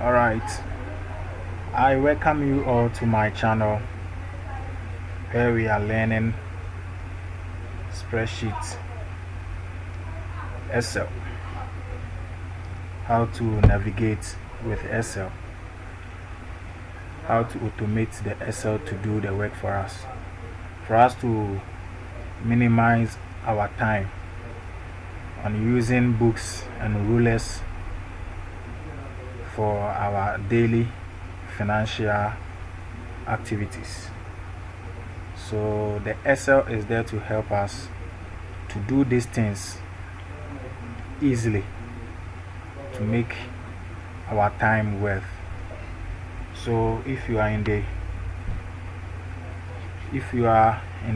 Alright, I welcome you all to my channel where we are learning spreadsheet Excel, how to navigate with Excel, how to automate the Excel to do the work for us to minimize our time on using books and rulers for our daily financial activities. So the Excel is there to help us to do these things easily, to make our time worth. So if you are in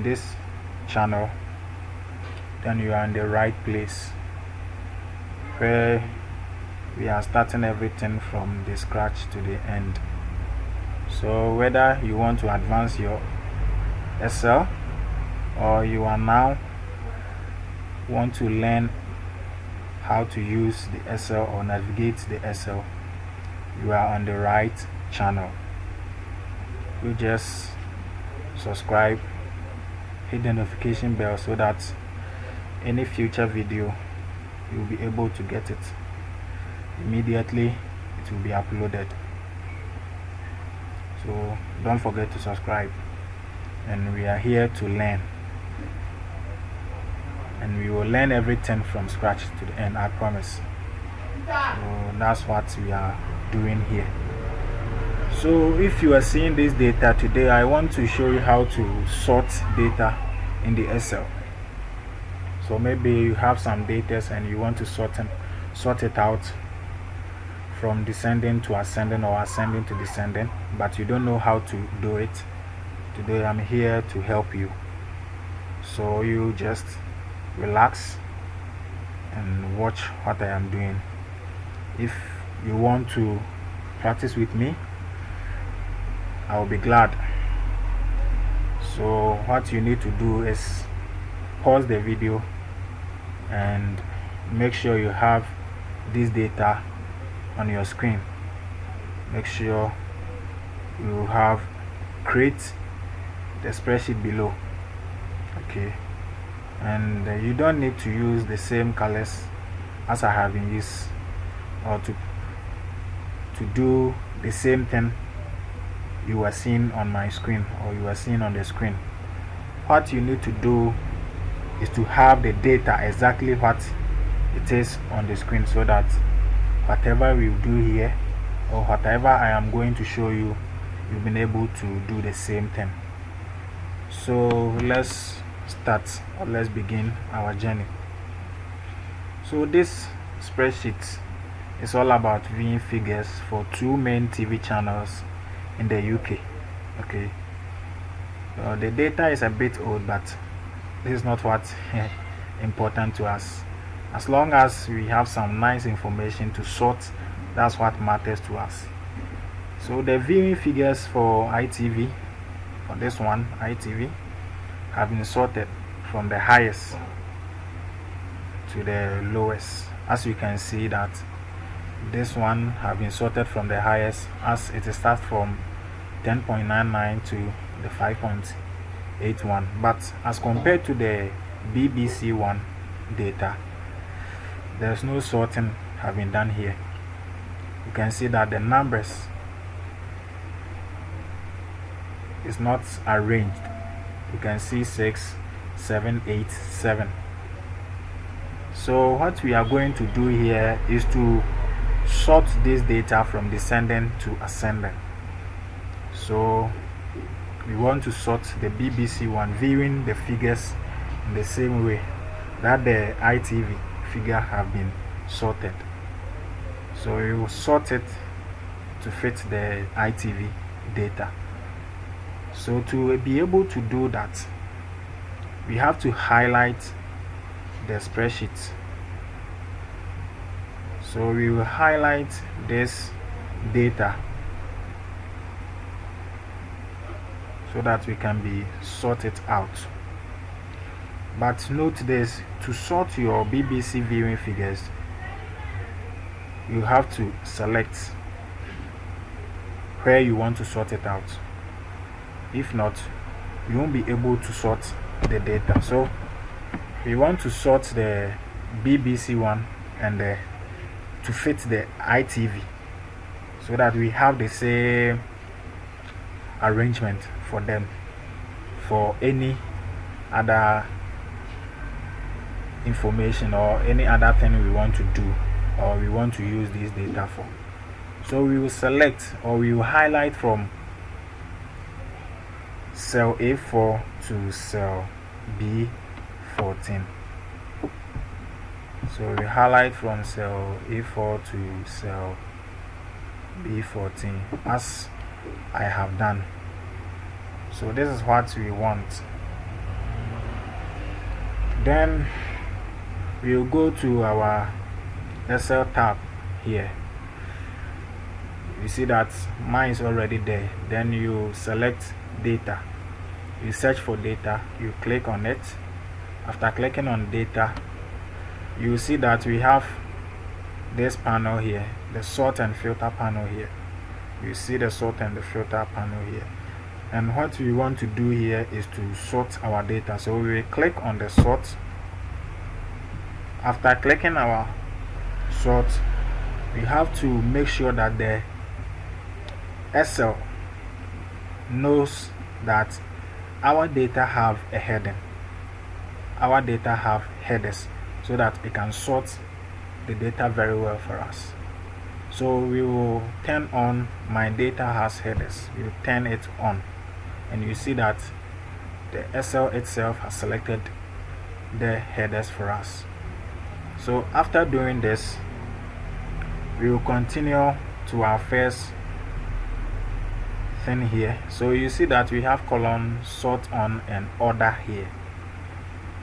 this channel, then you are in the right place, where we are starting everything from the scratch to the end. So whether you want to advance your Excel, or you are now want to learn how to use the Excel or navigate the Excel, you are on the right channel. You just subscribe, hit the notification bell so that any future video you'll be able to get it immediately. It will be uploaded. So don't forget to subscribe, and we are here to learn, and we will learn everything from scratch to the end, I promise. So that's what we are doing here. So if you are seeing this data today, I want to show you how to sort data in the Excel. So maybe you have some data and you want to sort it out from descending to ascending or ascending to descending, but you don't know how to do it. Today I'm here to help you. So you just relax and watch what I am doing. If you want to practice with me, I will be glad. So what you need to do is pause the video and make sure you have this data on your screen. Make sure you have create the spreadsheet below. Okay, and you don't need to use the same colors as I have been used, or to do the same thing you are seeing on my screen or you are seeing on the screen. What you need to do is to have the data exactly what it is on the screen, so that whatever we do here or whatever I am going to show you, you've been able to do the same thing. So let's start, or let's begin our journey. So this spreadsheet is all about viewing figures for two main TV channels in the UK. Okay, the data is a bit old, but this is not what's important to us. As long as we have some nice information to sort, that's what matters to us. So the viewing figures for ITV, for this one ITV, have been sorted from the highest to the lowest. As you can see that this one have been sorted from the highest, as it starts from 10.99 to the 5.81. But as compared to the BBC one data, there's no sorting have been done here. You can see that the numbers is not arranged. You can see 6, 7, 8, 7. So what we are going to do here is to sort this data from descending to ascending. So we want to sort the BBC one, viewing the figures in the same way that the ITV figure have been sorted. So we will sort it to fit the ITV data. So to be able to do that, we have to highlight the spreadsheet. So we will highlight this data so that we can be sorted out. But note this, to sort your BBC viewing figures, you have to select where you want to sort it out. If not, you won't be able to sort the data. So we want to sort the BBC one and to fit the ITV, so that we have the same arrangement for them for any other information or any other thing we want to do or we want to use this data for. So we will select, or we will highlight from cell A4 to cell B14. So we highlight from cell A4 to cell B14 as I have done. So this is what we want. Then we'll go to our Excel tab here. You see that mine is already there. Then you select data, you search for data, you click on it. After clicking on data, you see that we have this panel here, the sort and filter panel here. You see the sort and the filter panel here, and what we want to do here is to sort our data. So we will click on the sort. After clicking our sort, we have to make sure that the Excel knows that our data have a heading, our data have headers, so that it can sort the data very well for us. So we will turn on my data has headers. We will turn it on, and you see that the Excel itself has selected the headers for us. So after doing this, we will continue to our first thing here. So you see that we have column sort on and order here.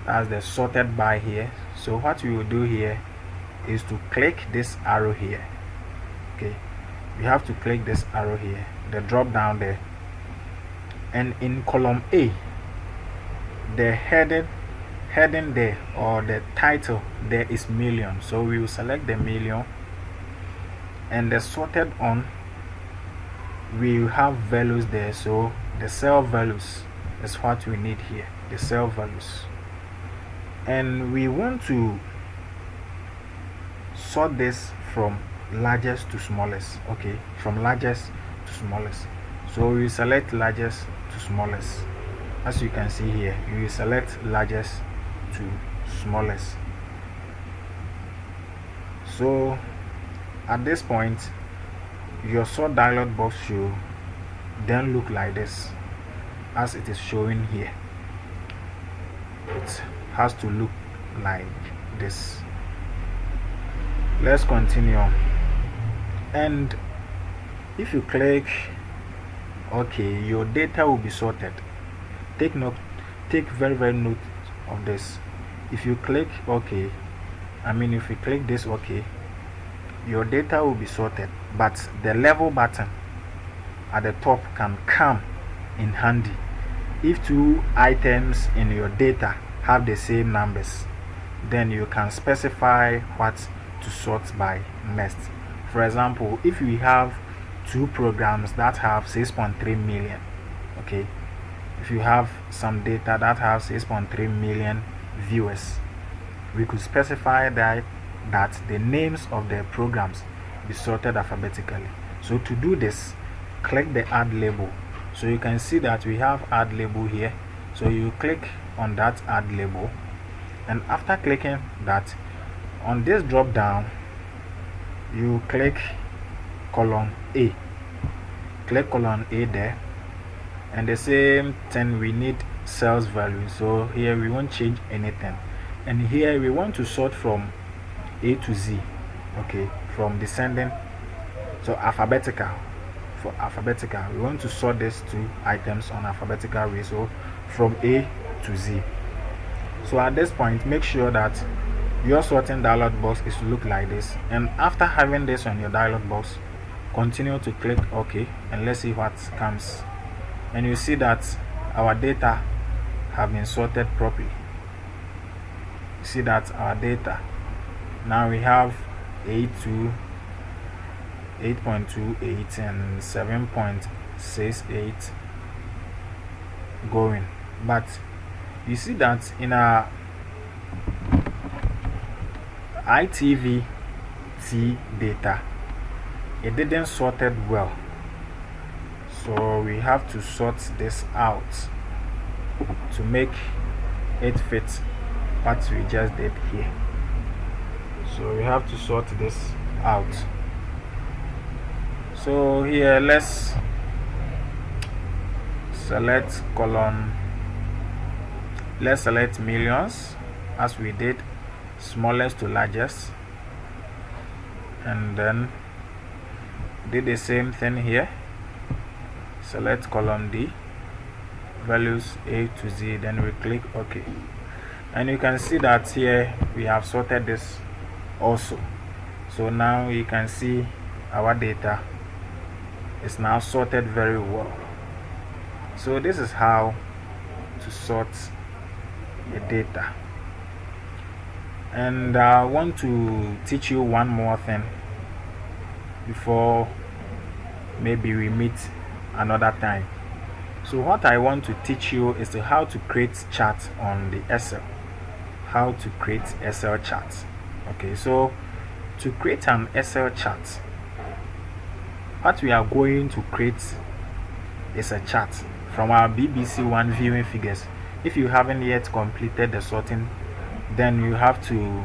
That's the sorted by here. So what we will do here is to click this arrow here. Okay, we have to click this arrow here, the drop down there, and in column A, the heading there, or the title there, is million. So we will select the million, and the sorted on, we will have values there. So the cell values is what we need here, the cell values, and we want to sort this from largest to smallest. Okay, from largest to smallest. So we select largest to smallest. As you can see here, you will select largest to smallest. So at this point, your sort dialog box should then look like this, as it is showing here. It has to look like this. Let's continue. And if you click OK, your data will be sorted. Take very note of this. If you click OK, if you click this OK, your data will be sorted, but the level button at the top can come in handy if two items in your data have the same numbers. Then you can specify what to sort by next. For example, if we have two programs that have 6.3 million, okay, if you have some data that have 6.3 million viewers, we could specify that the names of the programs be sorted alphabetically. So to do this, click the add label. So you can see that we have add label here. So you click on that add label, and after clicking that, on this drop down, you click column A. Click column A there, and the same thing, we need cells value. So here we won't change anything, and here we want to sort from A to Z. Okay, from descending, so alphabetical. For alphabetical, we want to sort these two items on alphabetical way, so from A to Z. So at this point, make sure that your sorting dialog box is to look like this, and after having this on your dialog box, continue to click OK, and let's see what comes. And you see that our data have been sorted properly. You see that our data, now we have A2, 8.28 and 7.68 going. But you see that in our ITVT data, it didn't sort it well, so we have to sort this out to make it fit what we just did here. So we have to sort this out. So here, let's select column, let's select millions as we did, smallest to largest, and then did the same thing here. Select column D, values A to Z, then we click OK, and you can see that here we have sorted this also. So now you can see our data is now sorted very well. So this is how to sort the data. And I want to teach you one more thing before maybe we meet another time. So what I want to teach you is how to create charts on the Excel. How to create Excel charts. Okay, so to create an Excel chart, what we are going to create is a chart from our BBC One viewing figures. If you haven't yet completed the sorting, then you have to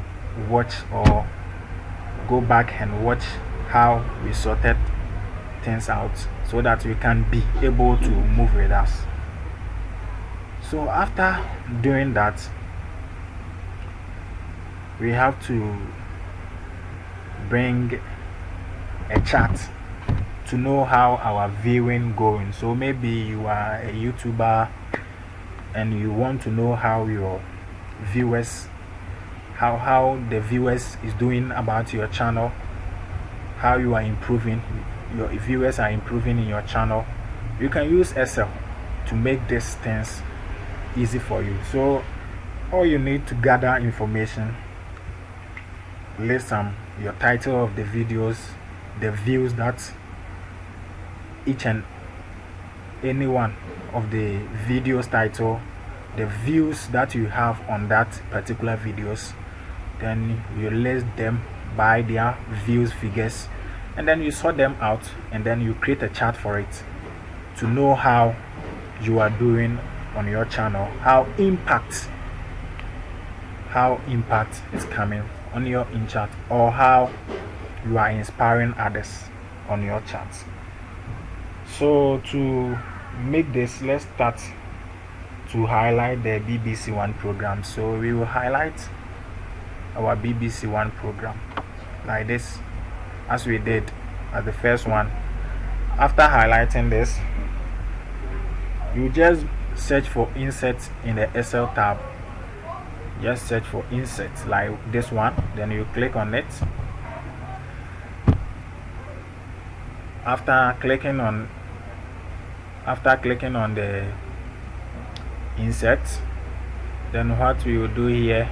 watch or go back and watch how we sorted things out so that we can be able to move with us. So after doing that, we have to bring a chart to know how our viewing going. So maybe you are a YouTuber and you want to know how your viewers, how the viewers is doing about your channel, how you are improving, your viewers are improving in your channel. You can use Excel to make these things easy for you. So all you need to gather information, list your title of the videos, the views that each and any one of the videos title, the views that you have on that particular videos, then you list them by their views figures, and then you sort them out, and then you create a chart for it to know how you are doing on your channel, how impact is coming on your chart, or how you are inspiring others on your chart. So to make this, let's start to highlight the BBC One program. So we will highlight our BBC One program like this, as we did at the first one. After highlighting this, you just search for insert in the Excel tab. Just search for insert like this one, then you click on it. After clicking on the insert, then what we will do here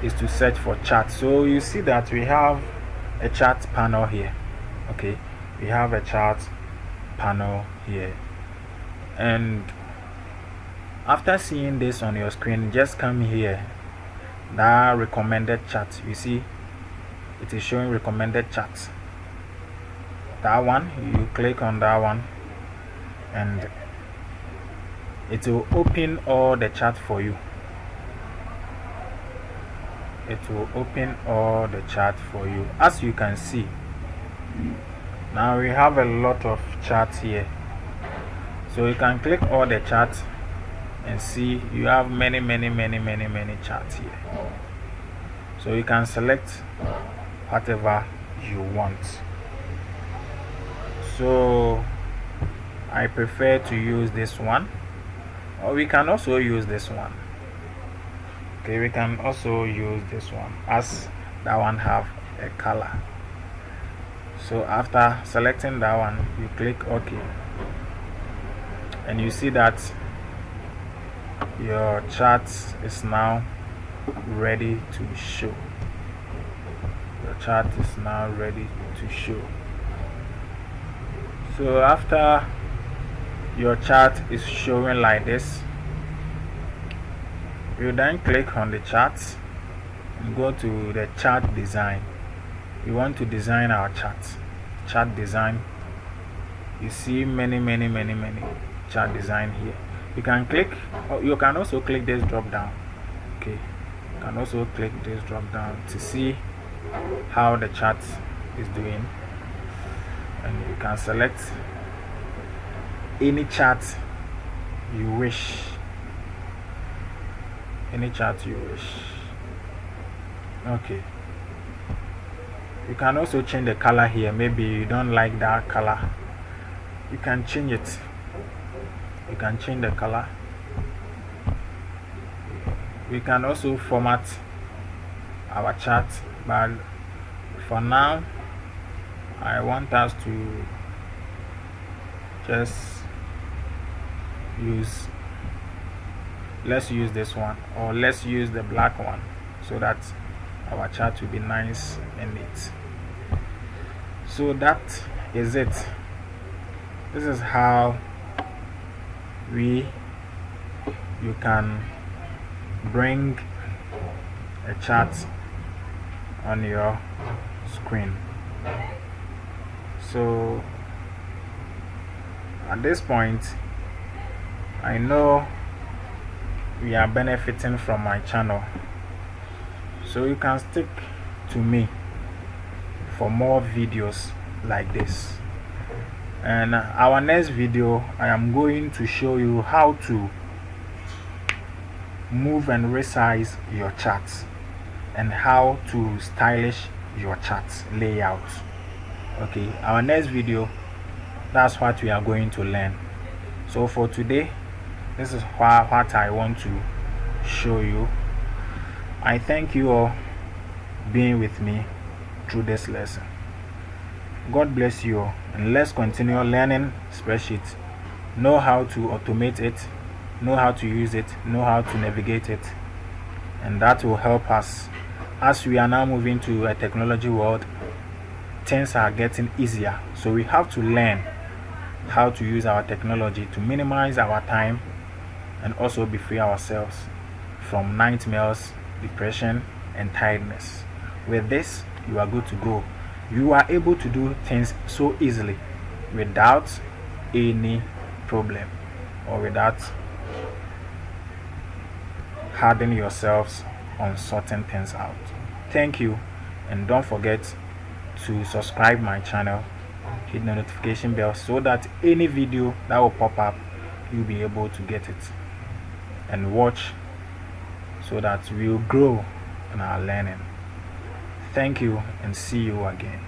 is to search for chart. So you see that we have a chart panel here. Okay, we have a chart panel here, and after seeing this on your screen, just come here, that recommended chart. You see it is showing recommended charts. That one, you click on that one, and it will open all the chart for you. It will open all the chart for you. As you can see, now we have a lot of charts here, so you can click all the charts and see you have many charts here. So you can select whatever you want. So I prefer to use this one, or we can also use this one. Okay, we can also use this one, as that one have a color. So after selecting that one, you click OK, and you see that your chart is now ready to show. Your chart is now ready to show. So after your chart is showing like this, you then click on the chart and go to the chart design. We want to design our chart design. You see many chart design here. You can click, or you can also click this drop down. Okay, you can also click this drop down to see how the chart is doing, and you can select any chart you wish. Okay, you can also change the color here. Maybe you don't like that color, you can change it. You can change the color. We can also format our chart, but for now I want us to just let's use this one, or let's use the black one, so that our chart will be nice and neat. So that is it. This is how you can bring a chart on your screen. So at this point, I know we are benefiting from my channel, so you can stick to me for more videos like this. And our next video, I am going to show you how to move and resize your charts, and how to stylish your charts layout. Okay, our next video, that's what we are going to learn. So for today, this is what I want to show you. I thank you all being with me through this lesson. God bless you all, and let's continue learning spreadsheets. Know how to automate it, know how to use it, know how to navigate it, and that will help us. As we are now moving to a technology world, things are getting easier, so we have to learn how to use our technology to minimize our time and also be free ourselves from nightmares, depression, and tiredness. With this, you are good to go. You are able to do things so easily without any problem, or without hardening yourselves on sorting things out. Thank you, and don't forget to subscribe my channel, hit the notification bell, so that any video that will pop up, you'll be able to get it and watch, so that we'll grow in our learning. Thank you, and see you again.